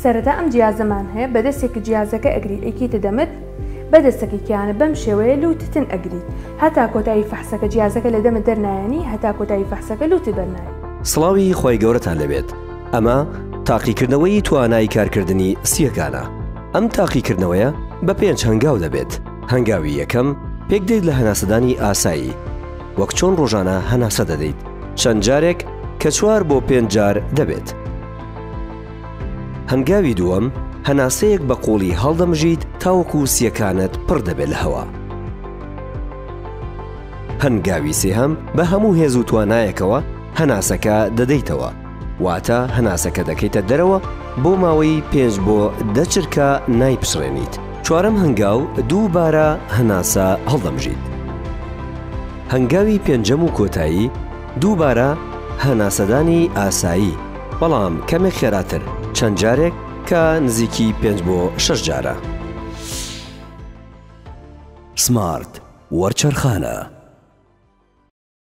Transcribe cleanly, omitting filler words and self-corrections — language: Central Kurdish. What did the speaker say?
سەرەتا ئەم جیازەمان هەیە بەدەستێکی جیازەکە ئەگریت ئەیکیتە دەمت بەدەستێکی کیانە بەم شێوەیە لوتتن ئەگریت هەتا کۆتایی فەحسەکە جیازەکە لە دەمت دەرنایەنی هەتا کۆتایی فەحسەکە لوتی بەرنایە. سڵاوی خۆی گەورەتان لەبێت. ئەمە تاقیکردنەوەی توانای کارکردنی سیەکانە. ئەم تاقیکردنەوەیە بە 5 هەنگاو دەبێت. هەنگاوی یەکەم پێک دەیت لە هەناسەدانی ئاسایی وەک چۆن ڕۆژانە هەناسە دەدەیت چەند جارێک کە 4 بۆ 5 جار دەبێت. هەنگاوی دووەم هەناسەیەک بە قوڵی هەڵدەمژیت تاوەکو سیەکانت پڕ دەبێت لە هەوا. هەنگاوی سێهەم بە هەموو هێز و توانایەکەوە هەناسەکە دەدەیتەوە واتە هەناسەکە دەکەیتە دەرەوە بۆ ماوەی 5 بۆ 10 چرکە نایپشڕێنیت. چوارەم هەنگاو دووبارە هەناسە هەڵدەمژیت. هەنگاوی پێنجەم و کۆتایی دووبارە هەناسەدانی ئاسایی بەڵام کەمێک خێراتر چەند جارێک کە نزیکی 5 بۆ 6 جارە. سمارت وەرچەرخانە.